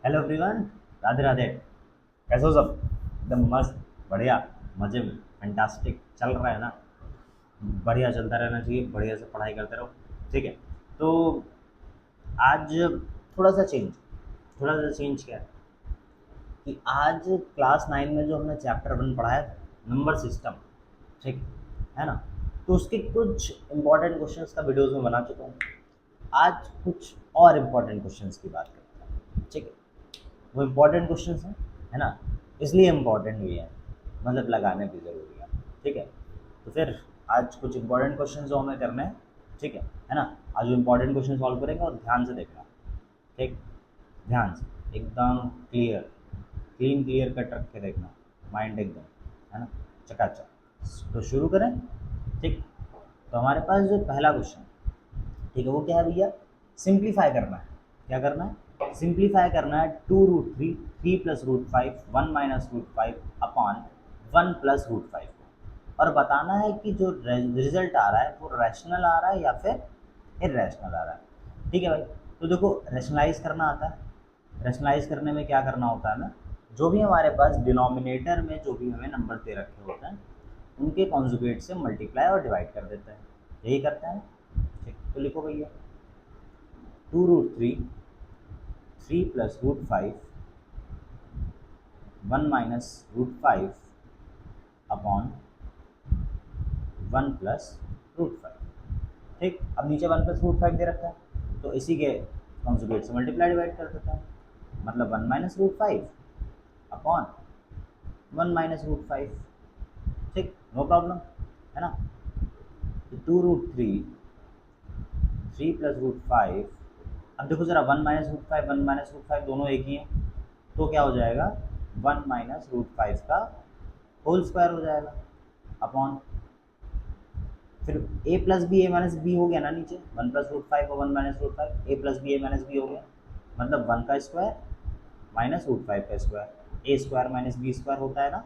Hello everyone. Radhe Radhe. कैसे हो सब? एकदम मस्त, बढ़िया, मजे में, फैंटास्टिक चल रहा है ना? बढ़िया चलता रहना चाहिए, बढ़िया से पढ़ाई करते रहो। ठीक है। तो आज थोड़ा सा चेंज, थोड़ा सा चेंज क्या है कि आज क्लास 9 में जो हमने चैप्टर 1 पढ़ाया था, नंबर सिस्टम, ठीक है ना? तो उसके कुछ इंपॉर्टेंट क्वेश्चंस का वीडियोस में बना चुका हूँ। आज कुछ और इम्पोर्टेंट क्वेश्चंस की बात करते हैं, ठीक है? वो इम्पोर्टेंट क्वेश्चंस हैं, है ना? इसलिए इम्पोर्टेंट भी है, मतलब लगाने भी ज़रूरी है। ठीक है। तो फिर आज कुछ इम्पोर्टेंट क्वेश्चंस जो हमें करने हैं, ठीक है ना? आज जो इम्पोर्टेंट क्वेश्चन सॉल्व करेंगे और ध्यान से देखना, ठीक? ध्यान से, एकदम क्लियर, क्लीन क्लियर कट रख के देखना, माइंड एकदम, है ना, चकाचक। तो शुरू करें, ठीक? तो हमारे पास जो पहला क्वेश्चन, ठीक है, वो क्या है भैया? सिंप्लीफाई करना है। क्या करना है? सिंप्लीफाई करना है। 2√3, 3+√5, 1 - √5 अपॉन 1+√5 और बताना है कि जो रिजल्ट आ रहा है वो रैशनल आ रहा है या फिर इरेशनल आ रहा है। ठीक है भाई। तो देखो, रैशनलाइज करना आता है। रैशनलाइज करने में क्या करना होता है ना, जो भी हमारे पास डिनोमिनेटर में जो भी हमें नंबर दे रखे होते हैं उनके कॉन्जुगेट से मल्टीप्लाई और डिवाइड कर देते हैं। यही करते हैं। ठीक, तो लिखो भैया, 2√3, 3+√5, 1 - √5 अपॉन 1+√5। ठीक, अब नीचे 1+√5 दे रखा है तो इसी के कॉन्जुगेट से मल्टीप्लाई डिवाइड कर देता है, मतलब 1 - √5 अपॉन 1 - √5। ठीक, नो प्रॉब्लम, है ना? तो 2√3, 3+√5, अब देखो जरा, 1 - √5, 1 - √5 दोनों एक ही हैं, तो क्या हो जाएगा? 1 - √5 का होल स्क्वायर हो जाएगा अपॉन, फिर ए plus b, a minus B हो गया ना नीचे, 1+√5 और 1 - √5, ए plus b, a minus B हो गया, मतलब 1 का स्क्वायर माइनस √5 का स्क्वायर, ए स्क्वायर माइनस बी स्क्वायर होता है ना?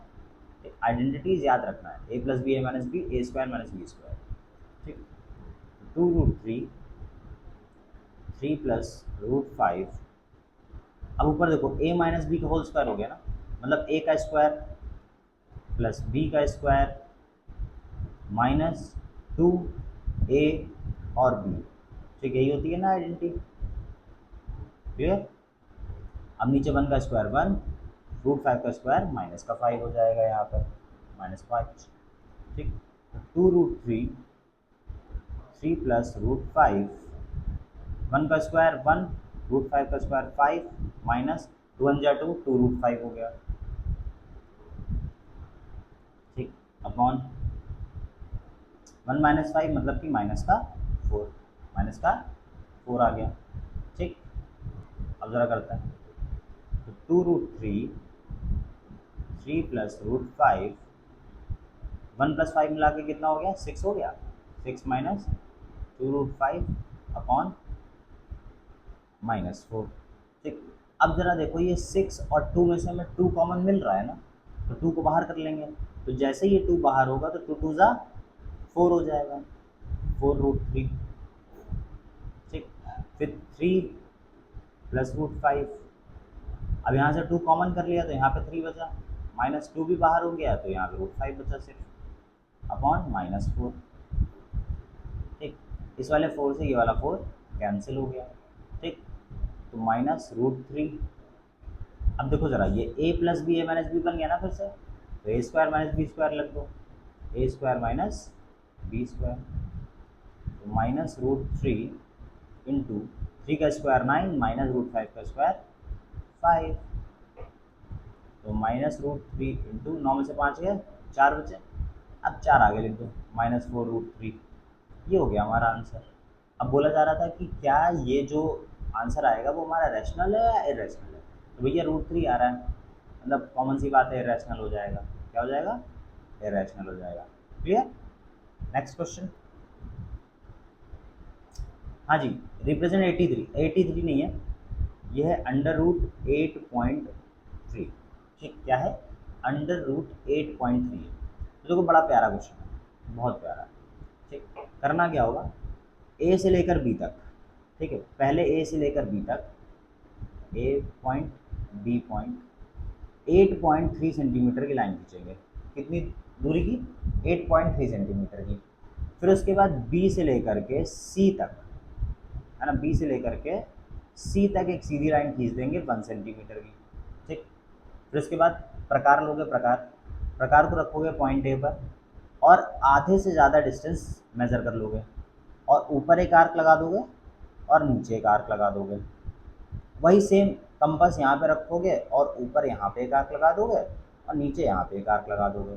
आइडेंटिटीज याद रखना है, ए plus b, a minus b, a square minus b square. ठीक, 2√3, 3+√5, अब ऊपर देखो, ए माइनस बी का होल स्क्वायर हो गया ना, मतलब ए का स्क्वायर प्लस बी का स्क्वायर माइनस 2 ए और बी। ठीक, यही होती है ना आइडेंटिटी? क्लियर? अब नीचे 1 का स्क्वायर 1, √5 का स्क्वायर माइनस का 5 हो जाएगा यहाँ पर, -5। ठीक, तो 2√3, 3+√5, 1 का स्क्वायर 1, √5 का स्क्वायर 5, माइनस 2 × 2, 2√5 हो गया। ठीक, अपॉन 1 - 5 मतलब कि माइनस का 4, माइनस का 4 आ गया। ठीक, अब ज़रा करते हैं, तो 2√3, 3+√5, 1+5 मिला के कितना हो गया? 6 हो गया। 6 माइनस 2√5 अपॉन -4। ठीक, अब ज़रा देखो, ये 6 और 2 में से हमें 2 कॉमन मिल रहा है ना, तो 2 को बाहर कर लेंगे। तो जैसे ये 2 बाहर होगा तो 2 2 ज़ा 4 हो जाएगा, 4√3। ठीक, फिर 3+√5, अब यहाँ से 2 कॉमन कर लिया तो यहाँ पे 3 बचा, -2 भी बाहर हो गया तो यहाँ पे √5 बचा सिर्फ, अपॉन -4। ठीक, इस वाले 4 से ये वाला 4 कैंसिल हो गया। ठीक, तो -√3। अब देखो ज़रा, ये ए plus b, a minus b बन गया ना फिर से, तो a square minus b square लग दो, ए स्क्वायर माइनस बी स्क्वायर, तो -√3 इंटू 3 का स्क्वायर 9, -√5 का स्क्वायर 5, तो -√3 इंटू 9 में से 5 गए, 4 बचे, अब 4 आगे लिख दो, -4√3। ये हो गया हमारा आंसर। अब बोला जा रहा था कि क्या ये जो आंसर आएगा वो हमारा रैशनल है या इरेशनल है? तो भैया √3 आ रहा है, मतलब कॉमन सी बात है, इरेशनल हो जाएगा। क्या हो जाएगा? इरेशनल हो जाएगा। क्लियर? Next question. हाँ जी, रिप्रेजेंट 83, 83 नहीं है, ये है √8.3। ठीक, क्या है? √8.3 है। तो देखो, बड़ा प्यारा क्वेश्चन है, बहुत प्यारा। ठीक, करना क्या होगा, ए से लेकर बी तक, ठीक है, पहले ए से लेकर बी तक, ए पॉइंट बी पॉइंट 8.3 सेंटीमीटर की लाइन खींचेंगे। कितनी दूरी की? 8.3 सेंटीमीटर की। फिर उसके बाद बी से लेकर के सी तक, है ना, बी से लेकर के सी तक एक सीधी लाइन खींच देंगे 1 सेंटीमीटर की। ठीक। फिर उसके बाद प्रकार लोगे, प्रकार को रखोगे पॉइंट ए पर और आधे से ज़्यादा डिस्टेंस मेज़र कर लोगे और ऊपर एक आर्क लगा दोगे और नीचे एक आर्क लगा दोगे। वही सेम कंपास यहाँ पे रखोगे और ऊपर यहाँ पे एक आर्क लगा दोगे और नीचे यहाँ पे एक आर्क लगा दोगे।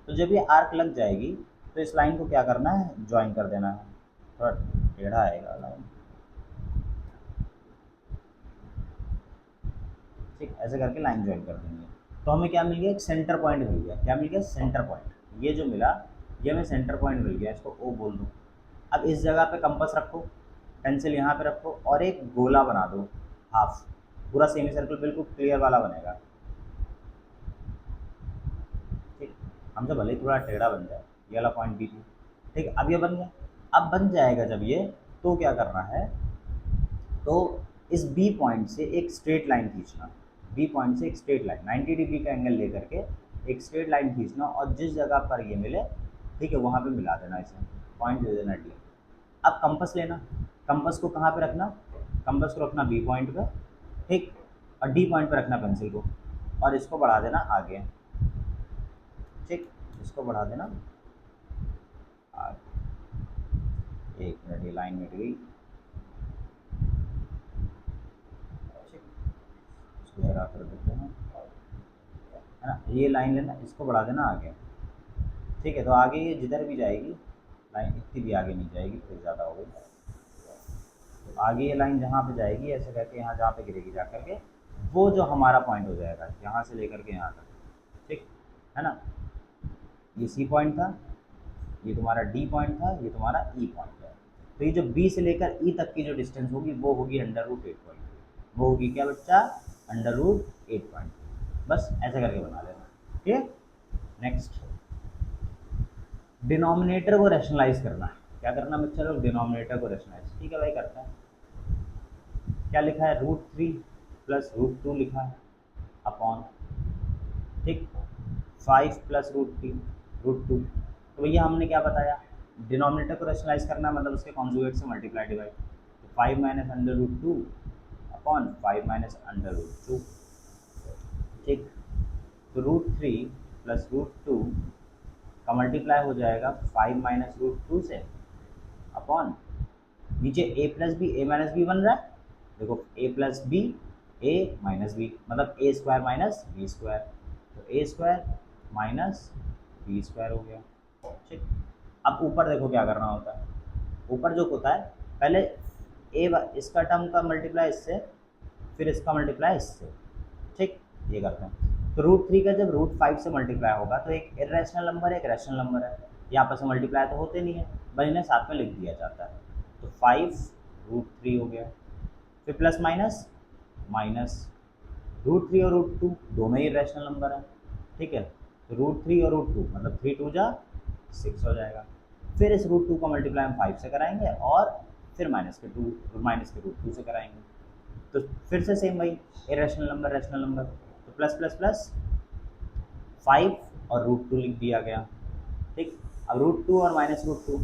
तो जब ये आर्क लग जाएगी तो इस लाइन को क्या करना है, ज्वाइन कर देना है। थोड़ा टेढ़ा आएगा लाइन, ठीक, ऐसे करके लाइन ज्वाइन कर देंगे। तो हमें क्या मिल गया, एक सेंटर पॉइंट मिल गया। क्या मिल गया? Centre point. ये जो मिला ये हमें सेंटर पॉइंट मिल गया, इसको ओ बोल दूँ। अब इस जगह पे कंपास रखो, पेंसिल यहाँ पे रखो और एक गोला बना दो, हाफ, पूरा सेमी सर्कल बिल्कुल क्लियर वाला बनेगा। ठीक, हमसे भले ही थोड़ा टेढ़ा बन जाए, ये वाला पॉइंट बी थी। ठीक, अब ये बन गया। अब बन जाएगा जब ये, तो क्या करना है, तो इस बी पॉइंट से एक स्ट्रेट लाइन खींचना। बी पॉइंट से एक स्ट्रेट लाइन 90 डिग्री का एंगल लेकर के एक स्ट्रेट लाइन खींचना और जिस जगह पर ये मिले, ठीक है, वहाँ पे मिला देना, इसे पॉइंट दे देना डी। अब कंपास लेना, कंपास को कहाँ पे रखना, कंपास को रखना बी पॉइंट पे, ठीक, और डी पॉइंट पे रखना पेंसिल को और इसको बढ़ा देना आगे। ठीक, इसको बढ़ा देना आगे। एक मिनट, ये लाइन मिट गई। ठीक, इसको जरा कर देते हैं, है ना, ये लाइन लेना, इसको बढ़ा देना आगे। ठीक है, तो आगे ये जिधर भी जाएगी लाइन, इतनी भी आगे नहीं जाएगी, फिर ज़्यादा हो गई। तो आगे ये लाइन जहाँ पे जाएगी ऐसे करके यहाँ जहाँ पे गिरेगी जा करके, वो जो हमारा पॉइंट हो जाएगा यहाँ से लेकर के यहाँ तक। ठीक है ना, ये सी पॉइंट था, ये तुम्हारा डी पॉइंट था, ये तुम्हारा ई पॉइंट है। तो ये जो बी से लेकर ई तक की जो डिस्टेंस होगी वो होगी √8.3। वो होगी क्या बच्चा? √8.3। बस ऐसे करके बना लेना। ठीक है, नेक्स्ट, डिनोमिनेटर को रैशनलाइज करना। क्या करना बच्चा लोग? डिनोमिनेटर को रैशनलाइज। ठीक है भाई, करते हैं। क्या लिखा है? √3 प्लस √2 लिखा है अपॉन, ठीक, 5 प्लस √2। तो भैया हमने क्या बताया, डिनोमिनेटर को रैशनलाइज करना मतलब उसके कॉन्जुगेट से मल्टीप्लाई डिवाइड। तो 5 माइनस √2 अपॉन 5 माइनस √2। ठीक, तो √3 प्लस √2 का मल्टीप्लाई हो जाएगा 5 माइनस √2 से अपॉन, नीचे a plus b, a minus b बन रहा है, देखो a plus b, a minus b, मतलब a square minus b square. तो a square minus b square हो गया। ठीक, अब ऊपर देखो क्या करना होता है। ऊपर जो होता है, पहले इसका टर्म का मल्टीप्लाई इससे, फिर इसका मल्टीप्लाई इससे। ठीक, ये करते हैं। तो √3 का जब √5 से मल्टीप्लाई होगा तो एक इरेशनल नंबर है, एक रैशनल नंबर है, ये आपस में मल्टीप्लाई तो होते नहीं है, बस इन्हें साथ में लिख दिया जाता है। तो 5√3 हो गया, फिर प्लस माइनस माइनस, √3 और √2 दोनों ही रैशनल नंबर है। ठीक है, तो √3 और √2 मतलब 3 2 जा 6 हो जाएगा। फिर इस √2 का मल्टीप्लाई हम 5 से कराएंगे और फिर माइनस के √2 से कराएंगे। तो फिर से सेम वही, इरेशनल नंबर रैशनल नंबर, तो प्लस प्लस प्लस 5 और √2 लिख दिया गया। ठीक, अब √2 और माइनस √2,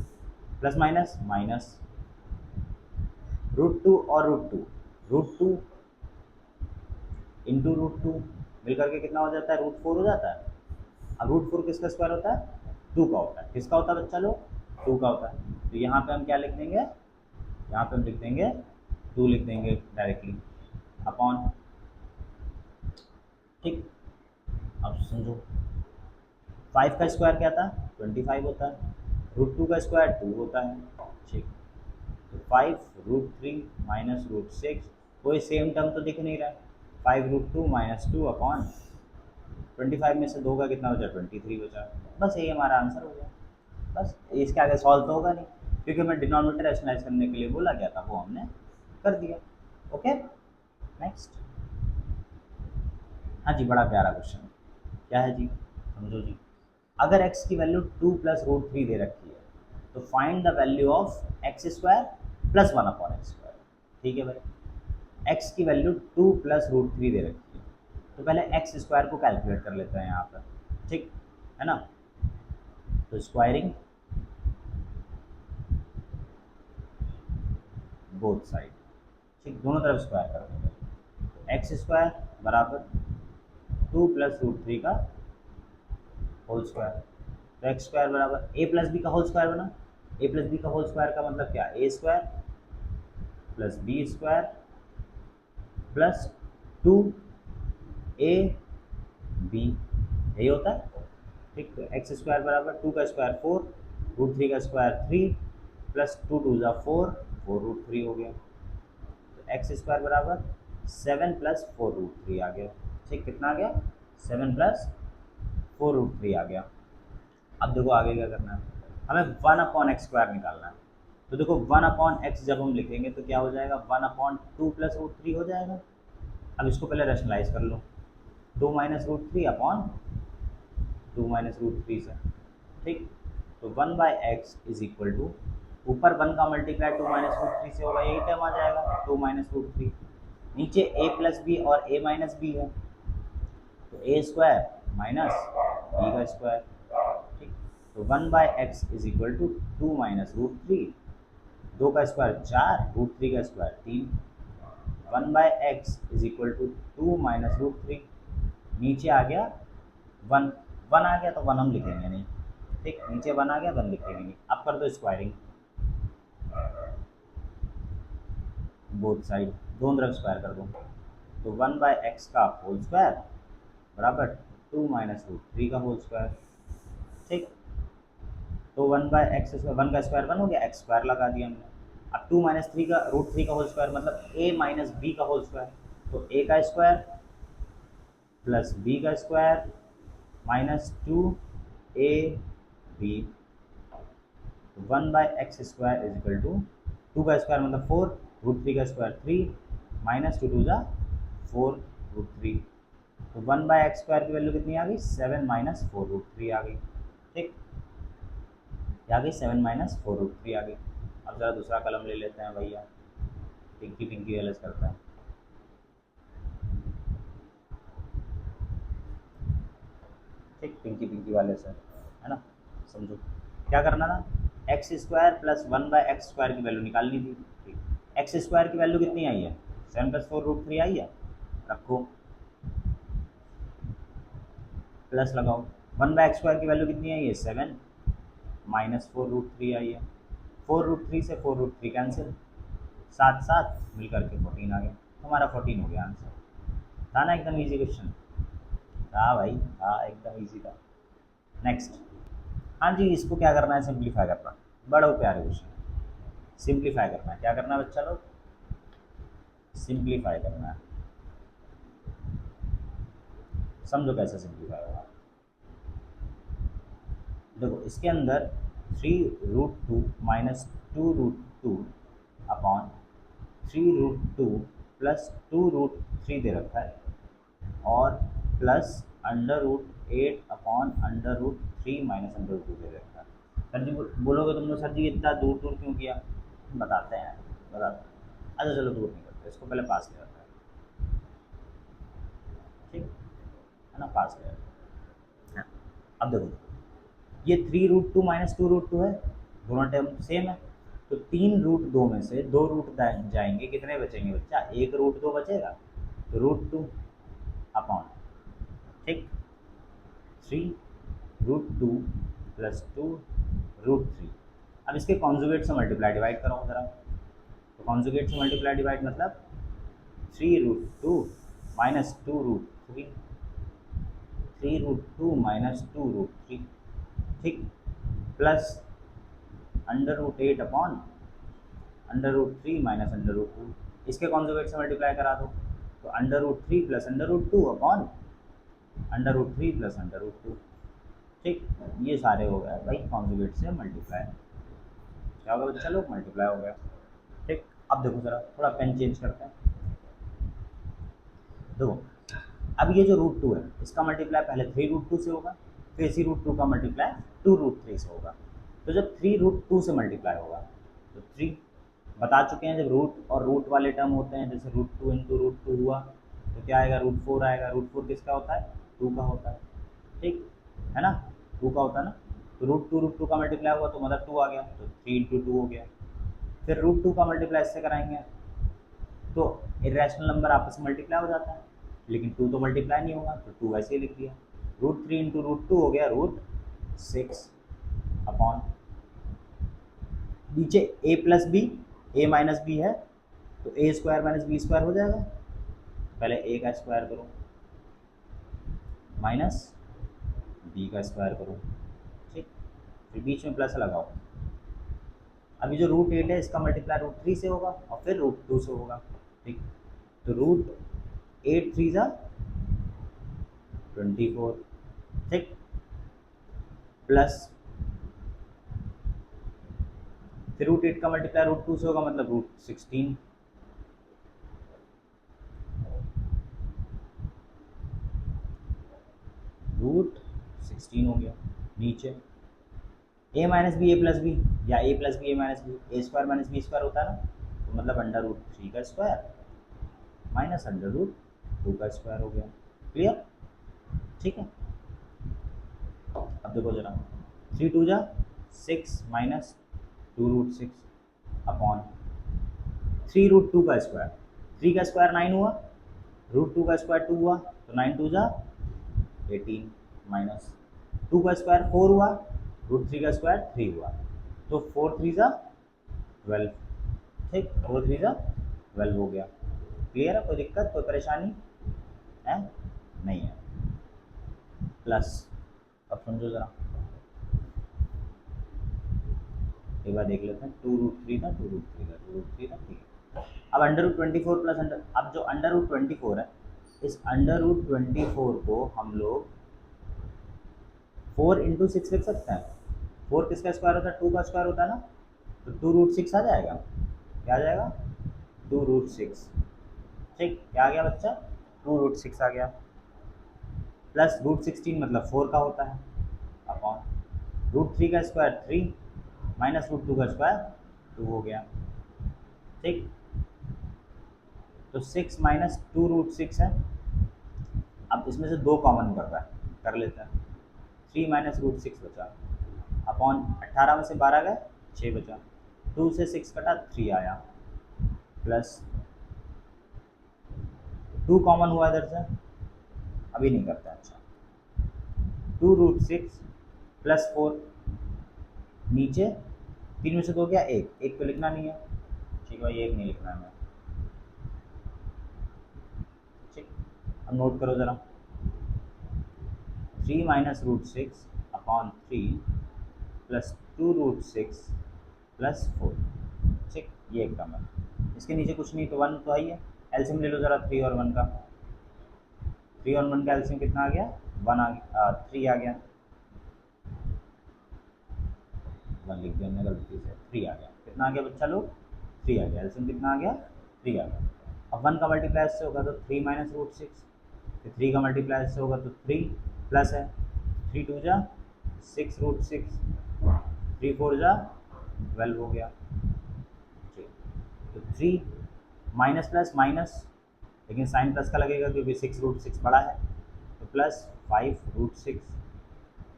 प्लस माइनस माइनस, √2 और √2 इंटू √2 मिलकर के कितना हो जाता है? √4 हो जाता है। अब √4 किसका स्क्वायर होता है? 2 का होता है। किसका होता है बच्चा लोग? 2 का होता है। तो यहाँ पे हम क्या लिख देंगे, यहाँ पे हम लिख देंगे 2 लिख देंगे डायरेक्टली अपॉन। ठीक, अब समझो, 5 का स्क्वायर क्या था? 25 होता है, √2 का स्क्वायर 2 होता है। ठीक, तो 5√3 माइनस √6, कोई सेम टर्म तो दिख नहीं रहा है, 5√2 माइनस 2 अपॉन 25 में से 2 का कितना बचा? 23 बचा। बस यही हमारा आंसर हो गया। बस इसके आगे सॉल्व तो होगा नहीं, क्योंकि हमें डिनोमिनेटर रैशनलाइज करने के लिए बोला गया था, वो हमने कर दिया। Okay, next. हाँ जी, बड़ा प्यारा क्वेश्चन। क्या है जी? समझो जी, अगर x की वैल्यू 2 प्लस √3 दे रखी है तो find the value of x square plus 1 upon x square. ठीक है भाई, x की वैल्यू 2 प्लस √3 दे रखी है, तो पहले एक्स स्क्वायर को कैलकुलेट कर लेते हैं यहाँ पर, ठीक है ना। तो स्क्वायरिंग बोथ साइड, ठीक, दोनों तरफ स्क्वायर कर देंगे। एक्स स्क्वायर बराबर 2 प्लस रूट 3 का होल स्क्वायर। तो एक्स स्क्वायर बराबर ए प्लस बी का होल स्क्वायर बना। ए प्लस बी का होल स्क्वायर का मतलब क्या, A square plus B square plus 2 A B, यही होता है, ठीक। तो एक्स स्क्वायर बराबर 2 का स्क्वायर 4, रूट 3 का स्क्वायर 3 प्लस 2 2 ज़ा 4, 4 रूट 3 हो गया। तो एक्स स्क्वायर बराबर 7 प्लस 4 रूट 3 आ गया, ठीक। कितना आ गया, 7 प्लस 4 रूट 3 आ गया। अब देखो आगे क्या करना है, हमें 1/x स्क्वायर निकालना है। तो देखो 1/x जब हम लिखेंगे तो क्या हो जाएगा, 1/2 प्लस रूट 3 हो जाएगा। अब इसको पहले रैशनलाइज कर लो, 2 minus root 3 upon 2 minus root 3 से, ठीक। तो 1/x इज इक्वल टू, ऊपर 1 का मल्टीप्लाई 2 माइनस रूट 3 से होगा, यही टर्म आ जाएगा 2 माइनस रूट 3। नीचे a प्लस बी और a माइनस बी है, तो ए स्क्वायर माइनस बी का स्क्वायर, ठीक। तो 1/x is equal to 2 minus root 3, 2 का स्क्वायर 4, रूट 3 का square 3। 1/x is equal to 2 minus root 3, नीचे आ गया 1, 1 आ गया तो 1 हम लिखेंगे नहीं, ठीक। नीचे 1 आ गया 1 लिखेंगे नहीं। अब कर दो स्क्वायरिंग बोथ साइड, दोनों तरफ स्क्वायर कर दो। तो 1/x का होल स्क्वायर बराबर 2 माइनस रूट 3 का होल स्क्वायर, ठीक। तो 1/x स्क्वायर, 1 का स्क्वायर 1 हो गया, एक्स स्क्वायर लगा दिया हमने। अब 2 माइनस 3 का रूट 3 का होल स्क्वायर मतलब a माइनस बी का होल स्क्वायर, तो a का स्क्वायर प्लस b का square minus 2 a b। 1/x square is equal to 2 का स्क्वायर मतलब 4, रूट 3 का स्क्वायर 3 माइनस 2 2 ज़ा 4 रूट 3। तो 1/x स्क्वायर की वैल्यू कितनी आ गई, 7 माइनस 4 रूट 3 आ गई, ठीक। आ गई 7 माइनस 4 रूट 3 आ गई। अब ज़रा दूसरा कलम ले लेते हैं भैया, पिंकी पिंकी वाले से करते हैं, ठीक, पिंकी पिंकी वाले से, है ना। समझो क्या करना था, x square plus 1/x square की वैल्यू निकालनी थी, ठीक। एक्स स्क्वायर की वैल्यू कितनी आई है, 7 प्लस 4 रूट 3 आई है, रखो प्लस लगाओ। 1/x स्क्वायर की वैल्यू कितनी आई है, 7 माइनस 4 रूट 3 आई है। 4 रूट 3 से 4 रूट 3 कैंसिल, 7 7 मिल करके 14 आ गया, हमारा 14 हो गया आंसर। था ना एकदम ईजी क्वेश्चन, था भाई, था एकदम ईजी था। नेक्स्ट, हाँ जी, इसको क्या करना है, सिंप्लीफाई करना, बड़ा प्यारे क्वेश्चन है। सिंप्लीफाई करना है, क्या करना है बच्चा लोग, सिंप्लीफाई करना है। समझो कैसे सिंप्लीफाई होगा। देखो इसके अंदर 3 root 2 minus 2 root 2 upon 3 root 2 plus 2 root 3 दे रखा है, और plus under root 8 upon under root 3 minus under root 2 दे रखा है। सर जी बोलोगे तुम लोग, सर जी इतना दूर दूर क्यों किया, बताते हैं, बताते हैं। अच्छा चलो दूर नहीं करते, इसको पहले पास ले रखा है, ठीक है ना, पास ले रखा है। अब देखो ये 3 रूट 2 माइनस 2 रूट 2 है, दोनों टर्म सेम है, तो 3 रूट 2 में से 2 रूट जाएंगे, कितने बचेंगे बच्चा, 1 रूट 2 बचेगा, तो रूट 2 अपॉन, ठीक, 3 रूट 2 प्लस 2 रूट 3। अब इसके कॉन्जुगेट से मल्टीप्लाई डिवाइड करो ज़रा, तो कॉन्जुगेट से मल्टीप्लाई डिवाइड मतलब 3 root 2 minus 2 root 3, 3 root 2 minus 2 root 3, ठीक, plus under root 8 upon under root 3 minus under root 2, इसके कॉन्जुगेट से मल्टीप्लाई करा दो, तो under root 3 plus under root 2 upon under root 3 plus under root 2, ठीक। ये सारे हो गए भाई कॉन्जुगेट से मल्टीप्लाई, क्या होगा बच्चा लोग, मल्टीप्लाई हो गया, ठीक। अब देखो ज़रा थोड़ा पेन चेंज करते हैं। देखो अब ये जो रूट 2 है इसका मल्टीप्लाई पहले 3 रूट 2 से होगा, फिर इसी रूट 2 का मल्टीप्लाई 2 रूट 3 से होगा। तो जब 3 रूट 2 से मल्टीप्लाई होगा तो 3 बता चुके हैं, जब रूट और रूट वाले टर्म होते हैं, जैसे रूट 2 इंटू रूट 2 हुआ, तो क्या आएगा, √4 आएगा। √4 किसका होता है, 2 का होता है, ठीक है ना, 2 का होता है ना। तो √2 का मल्टीप्लाई हुआ तो मतलब 2 आ गया, तो 3 × 2 हो गया। फिर √2 का मल्टीप्लाई इससे कराएंगे तो इरेशनल नंबर आपस में मल्टीप्लाई हो जाता है, लेकिन 2 तो मल्टीप्लाई नहीं होगा, तो 2 ऐसे ही लिख दिया। √3 × √2 हो गया √6 अपॉन नीचे a+b है, तो a² - b² हो जाएगा। पहले a का स्क्वायर करो माइनस b का स्क्वायर करो, ठीक, फिर बीच में प्लस लगाओ। अभी जो √8 है इसका मल्टीप्लाई √3 से होगा और फिर √2 से होगा, ठीक। तो √8 3 × 24, ठीक, प्लस फिर √8 का मल्टीप्लाई √2 से होगा मतलब √16, √16 हो गया। नीचे a-b a+b या a+b a-b, a² - b² होता है ना, तो मतलब √3 का स्क्वायर माइनस √2 का स्क्वायर हो गया। क्लियर, ठीक है। अब देखो जरा, 3 × 2 = 6 माइनस 2√6 अपॉन 3√2 का स्क्वायर, 3 का स्क्वायर 9 हुआ, √2 का स्क्वायर 2 हुआ, तो 9 × 2 = 18 माइनस 2 का स्क्वायर 4 हुआ, √3 का स्क्वायर 3 हुआ, तो 4 × 3 = 12, ठीक, 4 × 3 = 12 हो गया। क्लियर है, कोई दिक्कत कोई परेशानी है, नहीं है। प्लस अब समझो ज़रा, एक बार देख लेते हैं, 2√3 था, 2√3 था, 2√3 था, ठीक है। अब √24 प्लस अब जो √24 है, इस √24 को हम लोग 4 × 6 लिख सकते हैं। 4 किसका स्क्वायर होता है, 2 का स्क्वायर होता है ना, तो 2√6 आ जाएगा। क्या आ जाएगा, 2√6, ठीक, क्या आ गया बच्चा, 2√6 आ गया। प्लस √16 मतलब 4 का होता है अपॉन √3 का स्क्वायर 3 माइनस √2 का स्क्वायर 2 हो गया, ठीक। तो 6 माइनस 2√6 है। अब इसमें से 2 कॉमन कर रहा है, कर लेते हैं। 3 माइनस √6 बचा अपॉन 18 में से 12 गए 6 बचा, 2 से 6 कटा 3 आया, प्लस 2 कॉमन हुआ इधर से, अभी नहीं करता, अच्छा 2√6 प्लस 4, नीचे 3 में से 2 गया 1, 1 तो लिखना नहीं है, ठीक है, 1 नहीं लिखना है, ठीक। अब नोट करो ज़रा, 3 माइनस √6 अपॉन 3 प्लस 2√6 प्लस 4, ठीक, ये एक टर्म है। इसके नीचे कुछ नहीं तो 1 तो है ही है। एलसीएम ले लो ज़रा 3 और 1 का, 3 और 1 का एलसीएम कितना आ गया, 1 आ गया, 3 आ गया, 1 लिख दिया हमने गलती से, 3 आ गया। कितना आ गया बच्चा लोग, 3 आ गया। एलसीएम कितना आ गया, 3 आ गया। अब 1 का मल्टीप्लाई इससे होगा तो 3 माइनस √6, फिर 3 का मल्टीप्लाई इससे होगा तो 3 प्लस है 3 × 2 = 6√6, 3 × 4 = 12 हो गया, ठीक। तो 3 माइनस प्लस माइनस, लेकिन साइन प्लस का लगेगा क्योंकि 6√6 बड़ा है, तो प्लस 5√6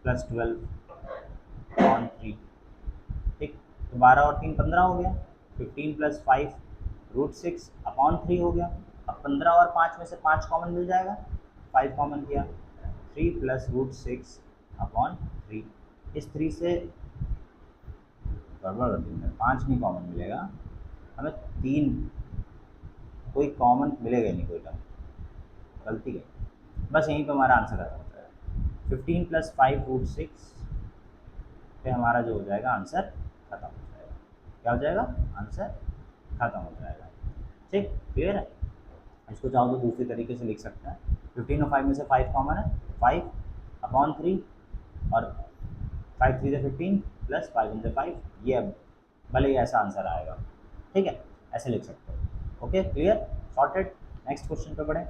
प्लस 12 ऑन 3, ठीक। तो 12 और 3 15 हो गया, 15 प्लस 5√6 अपॉन 3 हो गया। अब 15 और 5 में से 5 कॉमन मिल जाएगा, 5 कॉमन किया, 3 प्लस √6 अपॉन 3, इस 3 से गड़बड़ होती है, 5 नहीं कॉमन मिलेगा हमें, 3 कोई कॉमन मिलेगा ही नहीं, कोई टर्म, गलती है। बस यहीं पे हमारा आंसर खत्म हो जाएगा, 15 प्लस 5√6 पे हमारा जो हो जाएगा आंसर खत्म हो जाएगा। क्या हो जाएगा, आंसर खत्म हो जाएगा, ठीक, क्लियर है। इसको चाहो तो दूसरी तरीके से लिख सकते हैं, 15 और 5 में से 5 कॉमन है, 5 अपॉन 3 और 5 3 से 15 प्लस 5 × 5, ये अब भले ही ऐसा आंसर आएगा, ठीक है, ऐसे लिख सकते हो। Okay, clear, sorted. Next question पे बढ़े।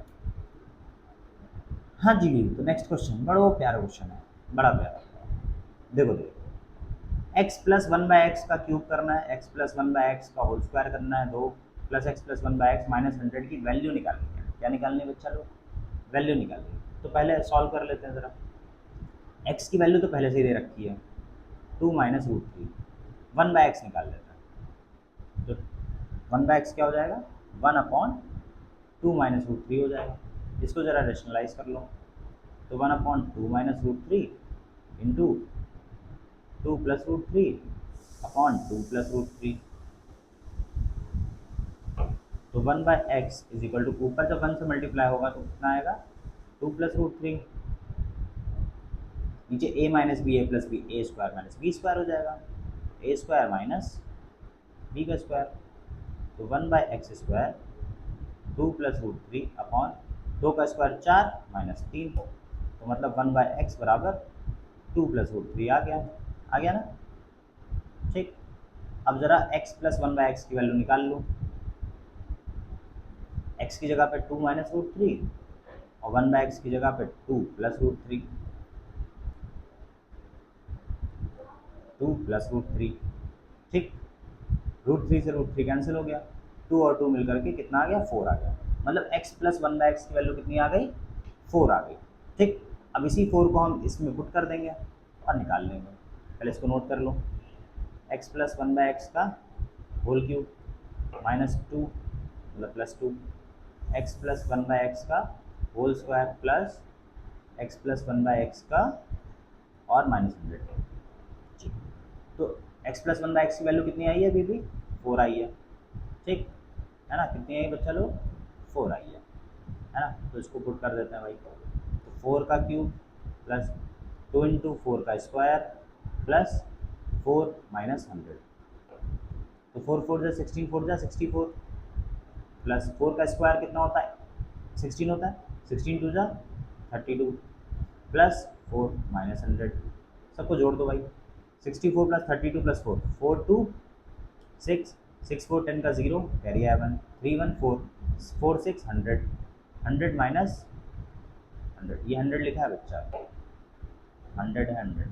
हाँ जी, तो नेक्स्ट क्वेश्चन बड़ा प्यारा क्वेश्चन है, बड़ा प्यारा। देखो x प्लस 1/x का क्यूब करना है, x प्लस 1/x का होल स्क्वायर करना है, 2 plus x plus 1/x minus 100 की वैल्यू निकालनी है। क्या निकालनी है बच्चा लोग, वैल्यू निकालनी है। तो पहले सॉल्व कर लेते हैं ज़रा। एक्स की वैल्यू तो पहले से ही दे रखी है, 2 माइनस रूट थ्री, 1/x निकाल लेते हैं। तो 1/x क्या हो जाएगा, 1/2 माइनस रूट थ्री हो जाएगा। इसको ज़रा रेशनलाइज कर लो, तो 1/2 minus root three into 2 plus root three upon 2 plus root three. तो 1/x इज इक्वल टू, ऊपर जब 1 से मल्टीप्लाई होगा तो कितना आएगा, 2 प्लस रूट थ्री, नीचे a minus b a plus b, a square minus b square हो जाएगा, ए स्क्वायर माइनस बी का स्क्वायर। तो 1/x square 2 plus root three upon 2 का स्क्वायर 4 माइनस 3, तो मतलब 1/x बराबर 2 प्लस रूट थ्री आ गया ना। ठीक, अब ज़रा x प्लस 1/x की वैल्यू निकाल लो। x की जगह पे 2 माइनस रूट थ्री और 1/x की जगह पे 2 plus root three, 2 plus root three. ठीक, रूट थ्री से रूट थ्री कैंसिल हो गया, 2 और 2 मिल करके कितना आ गया, 4 आ गया। मतलब x प्लस 1/x की वैल्यू कितनी आ गई, 4 आ गई। ठीक, अब इसी 4 को हम इसमें पुट कर देंगे और निकाल लेंगे। पहले इसको नोट कर लो, x प्लस 1/x का होल क्यूब माइनस 2 मतलब प्लस 2, x प्लस 1/x का whole square plus x plus 1/x का और माइनस 100। तो x प्लस 1/x की वैल्यू कितनी आई है अभी भी, 4 आई है। ठीक है ना, कितनी आई बच्चा लोग, 4 आई है ना। तो इसको पुट कर देते हैं भाई, तो 4 का क्यूब प्लस 2 इंटू 4 का स्क्वायर प्लस 4 माइनस 100, तो 4 4 जा 16, 4 जा 64 प्लस 4 का स्क्वायर कितना होता है, 16 होता है, 16 2 जा 32 प्लस 4 माइनस 100। सबको जोड़ दो भाई, 64 प्लस 32 प्लस 4, 4 2 6, 6 4 10 का 0 कैरी है 1, 3 1 4 4 6 100, 100 माइनस 100, ये 100 लिखा है बच्चा, 100 है 100।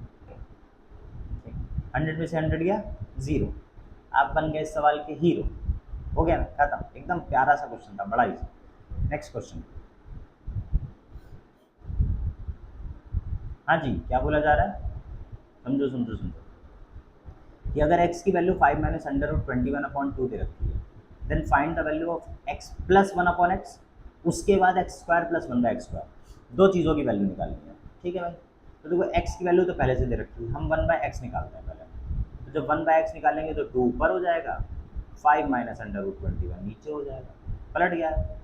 ठीक, 100 में से 100 गया 0, आप बन गए इस सवाल के हीरो। हो गया ना, खत्म, एकदम प्यारा सा क्वेश्चन था, बड़ा इजी। Next question. हाँ जी, क्या बोला जा रहा है, समझो समझो समझो कि अगर x की वैल्यू 5 माइनस अंडर रूट 21/2 दे रखी है, then find the value of x plus 1/x, उसके बाद x square plus 1/x square, दो चीज़ों की वैल्यू निकालनी है। ठीक है भाई, तो देखो x की वैल्यू तो पहले से दे रखी है, हम 1/x निकालते हैं पहले। तो जब 1/x निकालेंगे तो 2 ऊपर हो जाएगा, 5 माइनस अंडर रूट 21 नीचे हो जाएगा, पलट गया है।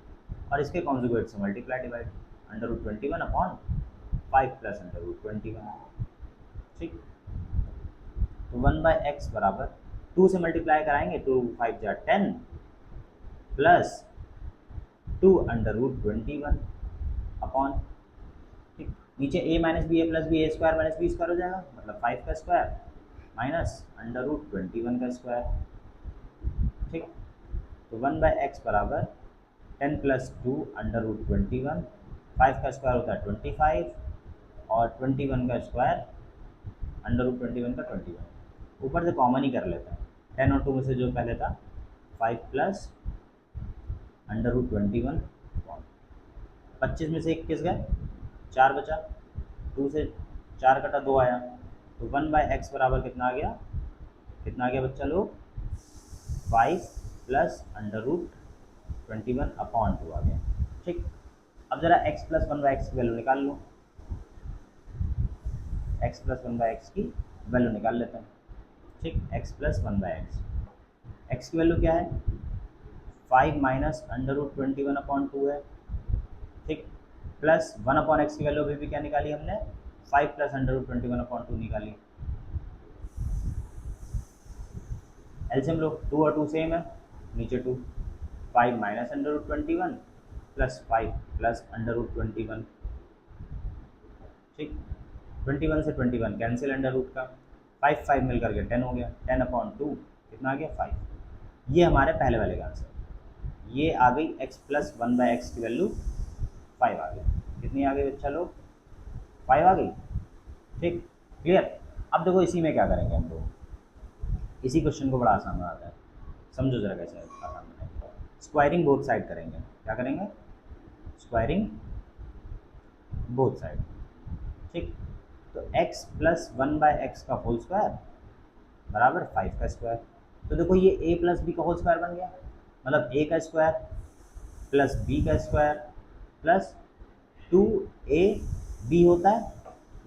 और इसके कॉन्जुगेट से multiply divide, under root 21/5 plus under root 21। ठीक, तो 1/x बराबर 2 से मल्टीप्लाई कराएंगे, 2 5 जा 10 प्लस 2 अंडर रूट 21 अपॉन, ठीक, नीचे a minus b a plus b, a square minus b square हो जाएगा, मतलब 5 का स्क्वायर माइनस अंडर रूट 21 का स्क्वायर। ठीक, तो 1/x बराबर 10 प्लस 2 अंडर रूट 21, 5 का स्क्वायर होता है 25 और 21 का स्क्वायर अंडर रूट 21 का 21, ऊपर से कॉमन ही कर लेते हैं, 10 और 2 में से जो पहले था 5 प्लस अंडर रूट 21, 25 में से 21 गए, 4 बचा, 2 से 4 कटा 2 आया, तो 1/x बराबर कितना आ गया, कितना आ गया बच्चा लोग, 5 प्लस अंडर रूट 21/2 आ गया। ठीक, अब जरा x प्लस 1/x की वैल्यू निकाल लो, x प्लस 1/x की वैल्यू निकाल लेते हैं। ठीक, x प्लस 1/x, x की वैल्यू क्या है, 5 माइनस अंडर रूट 21/2 है। ठीक, प्लस 1/x की वैल्यू अभी भी क्या निकाली हमने, 5 प्लस अंडर रूट 21/2 निकाली। एलसीएम लो, 2 और 2 सेम है, नीचे 2, 5 minus under root 21 plus 5 plus under root 21। ठीक, 21 से 21 कैंसिल अंडर रूट का, 5 5 मिल करके 10 हो गया, 10/2 कितना आ गया, 5। ये हमारे पहले वाले का आंसर, ये आ गई x प्लस 1/x की वैल्यू 5 आ गई। कितनी आ गई बच्चा लोग, 5 आ गई। ठीक, क्लियर। अब देखो इसी में क्या करेंगे हम लोग, इसी क्वेश्चन को बड़ा आसान बनाता है, समझो जरा कैसे आसान बनाएंगे। स्क्वायरिंग बोथ साइड करेंगे, क्या करेंगे, स्क्वायरिंग बोथ साइड। ठीक, तो x प्लस 1/x का होल स्क्वायर बराबर 5 का स्क्वायर। तो देखो ये a प्लस बी का होल स्क्वायर बन गया, मतलब a का स्क्वायर प्लस b का स्क्वायर प्लस 2a b होता है,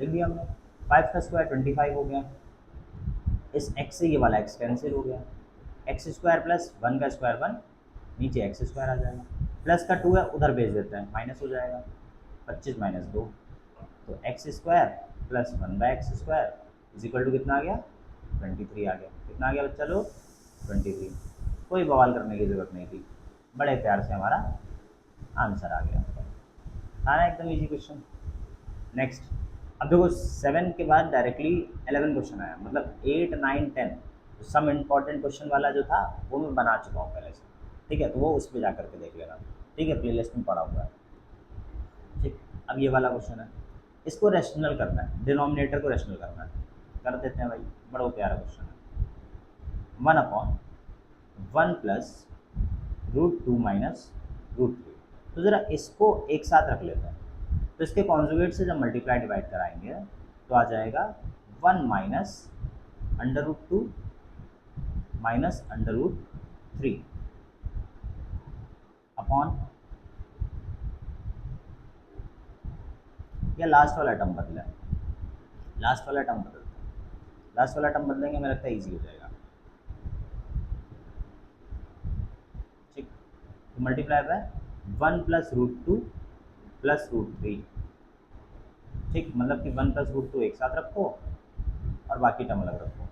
लिख दिया हमने। 5 का स्क्वायर 25 हो गया, इस x से ये वाला x कैंसिल हो गया, एक्स स्क्वायर प्लस 1 का स्क्वायर 1, नीचे एक्स स्क्वायर आ जाएगा, प्लस का 2 है उधर भेज देते हैं, माइनस हो जाएगा, 25 माइनस 2, तो x square plus 1/x square is equal to कितना आ गया, 23 आ गया। कितना आ गया बच्चा लोग, 23। कोई बवाल करने की ज़रूरत नहीं थी, बड़े प्यार से हमारा आंसर आ गया। था ना एकदम इजी क्वेश्चन। नेक्स्ट, अब देखो 7 के बाद डायरेक्टली 11 क्वेश्चन आया, मतलब 8 9 10 तो सम इम्पॉर्टेंट क्वेश्चन वाला जो था वो मैं बना चुका हूँ पहले से, ठीक है, तो वो उस पर जा करके देख लेना, ठीक है, प्लेलिस्ट में पड़ा हुआ है। ठीक, अब ये वाला क्वेश्चन है, इसको रैशनल करना है, डिनोमिनेटर को रैशनल करना है, कर देते हैं भाई, बड़ा प्यारा क्वेश्चन है। 1/1 प्लस √2 माइनस √3, तो ज़रा इसको एक साथ रख लेते हैं, तो इसके कॉन्जुगेट से जब मल्टीप्लाई डिवाइड कराएंगे तो आ जाएगा 1 माइनस √2 माइनस √3 अपॉन, या लास्ट वाला टर्म बदला है, लास्ट वाला टर्म बदलते हैं, लास्ट वाला टर्म बदलेंगे, मेरे लगता है ईजी हो जाएगा। ठीक, तो मल्टीप्लाई बाय 1 प्लस √2 प्लस √3, ठीक, मतलब कि 1 प्लस √2 एक साथ रखो और बाकी टर्म अलग रखो,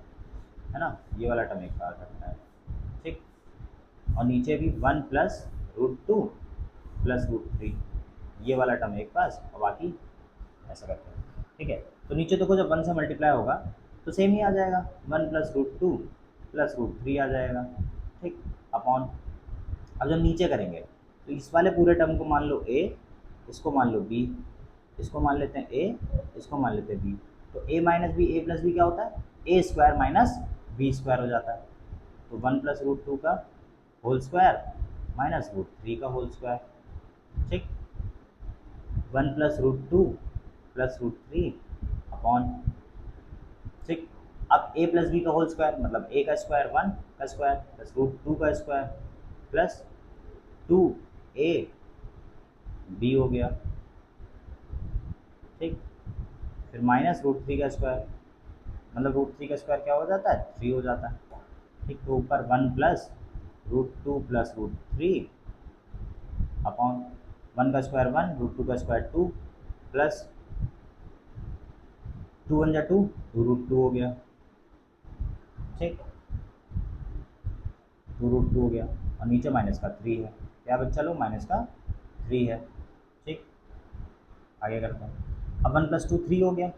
है ना, ये वाला टर्म एक साथ रखना है। ठीक, और नीचे भी 1 प्लस √2 प्लस √3, ये वाला टर्म एक पास और बाकी ऐसा करते हैं। ठीक है, तो नीचे देखो जब 1 से मल्टीप्लाई होगा तो सेम ही आ जाएगा, 1 प्लस √2 प्लस √3 आ जाएगा। ठीक, अपॉन, अब जब नीचे करेंगे तो इस वाले पूरे टर्म को मान लो a, इसको मान लो b, इसको मान लेते हैं a, इसको मान लेते हैं b, तो a minus b, a plus b क्या होता है, a square minus b square हो जाता है, तो 1 प्लस √2 का होल स्क्वायर माइनस √3 का होल स्क्वायर। ठीक, 1 प्लस √2 प्लस √3 अपॉन, ठीक, अब a प्लस बी का होल स्क्वायर मतलब a का स्क्वायर 1 का स्क्वायर प्लस √2 का स्क्वायर प्लस 2a b हो गया। ठीक, फिर माइनस √3 का स्क्वायर मतलब √3 का स्क्वायर क्या हो जाता है, 3 हो जाता है। ठीक, तो ऊपर 1 प्लस √2 प्लस √3 अपॉन 1 का स्क्वायर 1, √2 का स्क्वायर 2 प्लस 2 1 जा 2, 2√2 हो गया। ठीक, 2√2 हो गया और नीचे माइनस का 3 है, क्या बच्चा लोग, माइनस का 3 है। ठीक, आगे करते हैं, अब 1 प्लस 2 3 हो गया,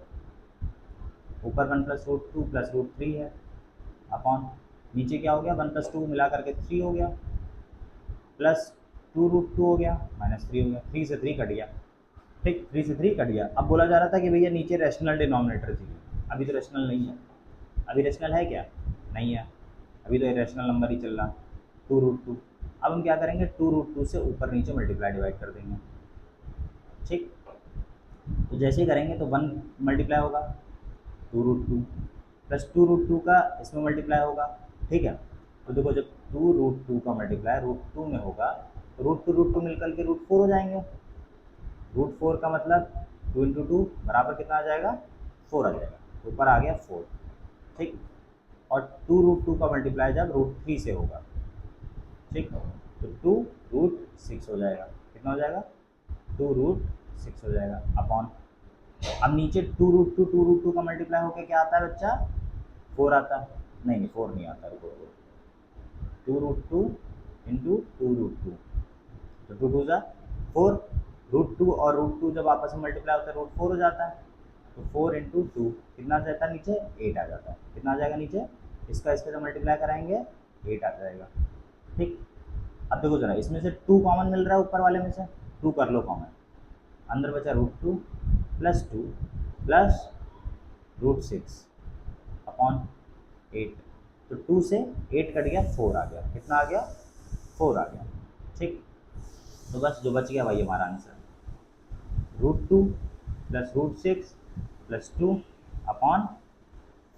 ऊपर 1 प्लस √2 प्लस √3 है अपॉन, नीचे क्या हो गया, 1 प्लस 2 मिला करके 3 हो गया प्लस 2√2 हो गया माइनस 3 हो गया, 3 से 3 कट गया। ठीक, 3 से 3 कट गया। अब बोला जा रहा था कि भैया नीचे रैशनल डिनोमिनेटर चाहिए, अभी तो रैशनल नहीं है, अभी रैशनल है क्या, नहीं है, अभी तो रैशनल नंबर ही चल रहा, 2√2। अब हम क्या करेंगे, 2√2 से ऊपर नीचे मल्टीप्लाई डिवाइड कर देंगे। ठीक, तो जैसे ही करेंगे तो 1 मल्टीप्लाई होगा 2√2 प्लस 2√2 का इसमें मल्टीप्लाई होगा। ठीक है, तो देखो जब 2√2 का मल्टीप्लाई √2 में होगा तो √2 मिलकर के √4 हो जाएंगे, √4 का मतलब 2 इंटू 2 बराबर कितना आ जाएगा, 4 आ जाएगा, ऊपर आ गया 4। ठीक, और 2√2 का मल्टीप्लाई जब √3 से होगा, ठीक, तो 2√6 हो जाएगा, कितना हो जाएगा, 2√6 हो जाएगा अपॉन, अब नीचे 2√2 का मल्टीप्लाई होकर क्या आता है बच्चा, 4 आता है, नहीं 4 नहीं आता, रुको 2√2 इंटू 2√2, तो 2 2 जा 4, √2 और √2 जब आपस में मल्टीप्लाई होता है √4 हो जाता है, तो 4 इंटू 2 कितना आ जाता है नीचे, 8 आ जाता है, कितना आ जाएगा नीचे, इसका इसके जब मल्टीप्लाई कराएंगे 8 आ जाएगा। ठीक, अब देखो जरा इसमें से 2 कॉमन मिल रहा है, ऊपर वाले में से 2 कर लो कॉमन, अंदर बचा √2 प्लस 2 प्लस √6 अपॉन 8, तो 2 से 8 कट गया, 4 आ गया, कितना आ गया, 4 आ गया। ठीक, तो बस जो बच गया वही हमारा आंसर, √2 प्लस √6 प्लस 2 अपॉन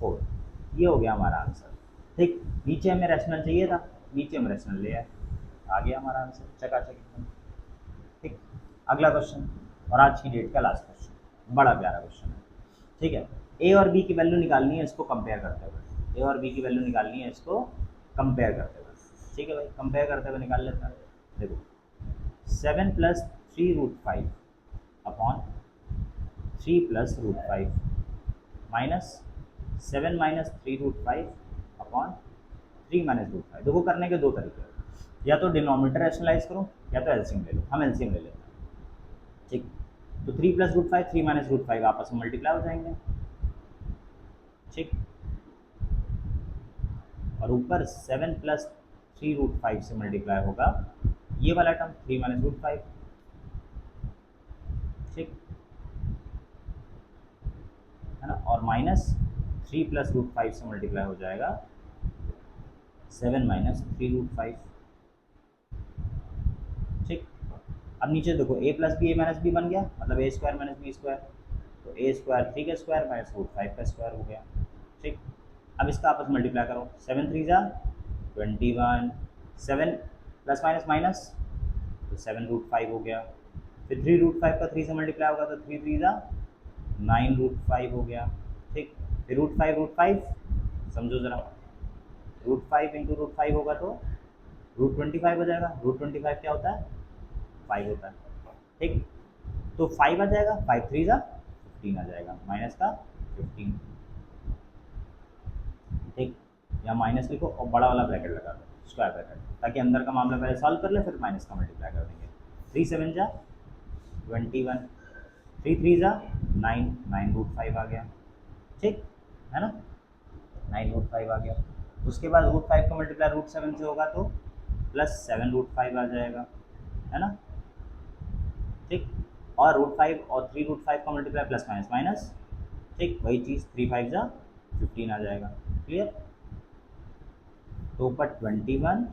4, ये हो गया हमारा आंसर। ठीक, नीचे हमें रेशनल चाहिए था, नीचे हम रेशनल ले आए, आ गया हमारा आंसर चकाचक एकदम। ठीक, अगला क्वेश्चन और आज की डेट का लास्ट क्वेश्चन, बड़ा प्यारा क्वेश्चन है। ठीक है, ए और बी की वैल्यू निकालनी है इसको कंपेयर करते हुए, ए और बी की वैल्यू निकालनी है इसको कंपेयर करते हुए। ठीक है भाई, कंपेयर करते हुए निकाल लेते हैं। देखो 7 plus 3√5 upon 3 plus √5 minus 7 minus 3√5 upon 3 minus √5। देखो करने के दो तरीके हैं, या तो डिनोमिनेटर रैशनलाइज करो या तो एलसीएम ले लो। हम एलसीएम ले लेते हैं। ठीक, तो 3 प्लस √5 3 माइनस √5 आपस में मल्टीप्लाई हो जाएंगे। ठीक, और ऊपर 7 प्लस 3√5 से मल्टीप्लाई होगा ये वाला टर्म 3 माइनस √5। ठीक है ना, और माइनस 3 प्लस √5 से मल्टीप्लाई हो जाएगा 7 माइनस 3√5। ठीक, अब नीचे देखो a plus b a minus b बन गया, मतलब a square minus b square, तो ए स्क्वायर 3 का स्क्वायर माइनस √5 का स्क्वायर हो गया। ठीक, अब इसका आपस में मल्टीप्लाई करो, 7 3 जा 21, 7 प्लस माइनस माइनस तो 7√5 हो गया, फिर 3√5 का 3 से मल्टीप्लाई होगा तो 3 3 जा 9√5 हो गया। ठीक, फिर √5 समझो ज़रा, √5 इंटू √5 होगा तो √25 हो जाएगा। √25 क्या होता है, 5 होता है। ठीक, तो 5 आ जाएगा, 5 3 जा 15 आ जाएगा, माइनस का 15। ठीक, या माइनस लिखो और बड़ा वाला ब्रैकेट लगा दो, स्क्वायर ब्रैकेट, ताकि अंदर का मामला पहले सॉल्व कर ले फिर माइनस का मल्टीप्लाई कर देंगे। 3 7 जा 21, 3 3 जा 9, 9√5 आ गया। ठीक है ना, 9√5 आ गया। उसके बाद √5 का मल्टीप्लाई √7 से होगा तो प्लस 7√5 आ जाएगा, है ना। ठीक, और √5 और 3√5 का मल्टीप्लाई प्लस माइनस माइनस। ठीक, वही चीज़ 3 5 जा 15 आ जाएगा। क्लियर, तो ऊपर 21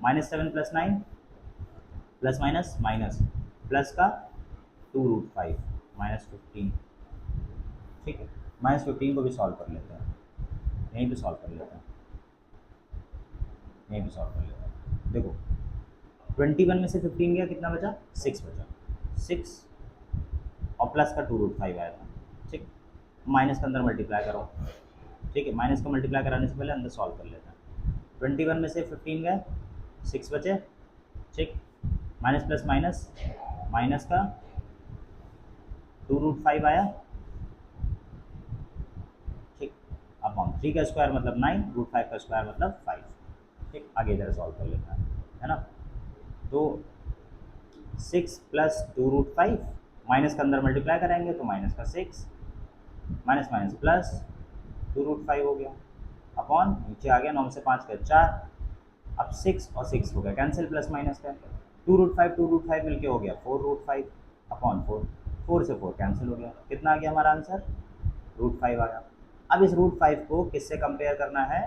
minus 7 plus 9 plus minus minus plus का 2√5 माइनस 15। ठीक है, माइनस 15 को भी सॉल्व कर लेते हैं, यहीं पे सॉल्व कर लेते हैं, यहीं पे सॉल्व कर लेते हैं। देखो 21 में से 15 गया, कितना बचा, 6 बचा, 6 और प्लस का 2√5 आया था। ठीक, माइनस के अंदर मल्टीप्लाई करो। ठीक है, माइनस का मल्टीप्लाई कराने से पहले अंदर सॉल्व कर लेते हैं। 21 में से 15 गए, 6 बचे। ठीक, माइनस प्लस माइनस, माइनस का 2√5 आया। ठीक, अपॉन 3 का स्क्वायर मतलब 9, √5 का स्क्वायर मतलब 5। ठीक, आगे इधर सॉल्व कर लेते हैं, है ना। तो 6 प्लस 2√5 माइनस के अंदर मल्टीप्लाई करेंगे तो माइनस का 6 माइनस माइनस प्लस 2√5 हो गया, अपॉन नीचे आ गया 9 से 5 का 4। अब 6 और 6 हो गया कैंसिल, प्लस माइनस का 2√5 मिलके हो गया 4√5 अपॉन 4, 4 से 4 कैंसिल हो गया। कितना आ गया हमारा आंसर, √5 आ गया। अब इस √5 को किससे कंपेयर करना है,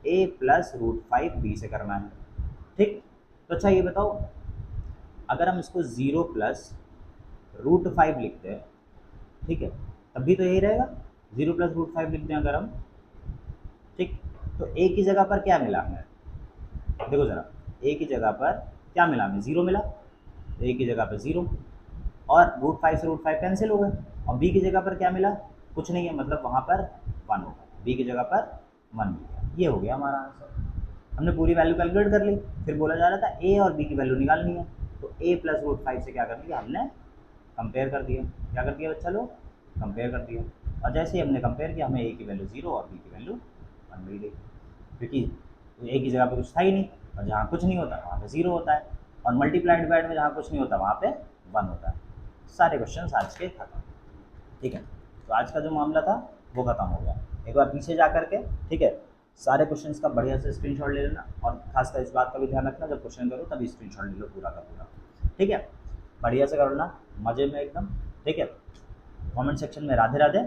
a प्लस √5 b से करना है। ठीक, तो अच्छा ये बताओ, अगर हम इसको 0 प्लस √5 लिखते हैं, ठीक है, तब भी तो यही रहेगा, 0 प्लस √5 लिख दें अगर हम। ठीक, तो a की जगह पर क्या मिला हमें, देखो ज़रा, a की जगह पर क्या मिला हमें, 0 मिला, तो a की जगह पर 0, और √5 से √5 कैंसिल हो गए, और b की जगह पर क्या मिला, कुछ नहीं है, मतलब वहाँ पर 1 होगा, b की जगह पर 1 मिल गया। ये हो गया हमारा आंसर। हमने पूरी वैल्यू कैलकुलेट कर ली, फिर बोला जा रहा था a और b की वैल्यू निकालनी है, तो a प्लस √5 से क्या कर दिया हमने, कंपेयर कर दिया। क्या कर दिया बच्चा लोग, कंपेयर कर दिया, और जैसे ही हमने कंपेयर किया हमें a की वैल्यू 0 और b की वैल्यू 1 मिल गई, क्योंकि a की जगह पे कुछ था ही नहीं, और जहाँ कुछ नहीं होता वहाँ पे 0 होता है, और मल्टीप्लाई डिवाइड में जहाँ कुछ नहीं होता वहाँ पे 1 होता है। सारे क्वेश्चन आज के खत्म। ठीक है, तो आज का जो मामला था वो खत्म हो गया। एक बार पीछे जा करके, ठीक है, सारे क्वेश्चंस का बढ़िया से स्क्रीनशॉट ले लेना, और खासकर इस बात का भी ध्यान रखना जब क्वेश्चन करो तभी स्क्रीनशॉट ले लो पूरा का पूरा। ठीक है, बढ़िया से करना, मज़े में एकदम। ठीक है, कमेंट सेक्शन में राधे राधे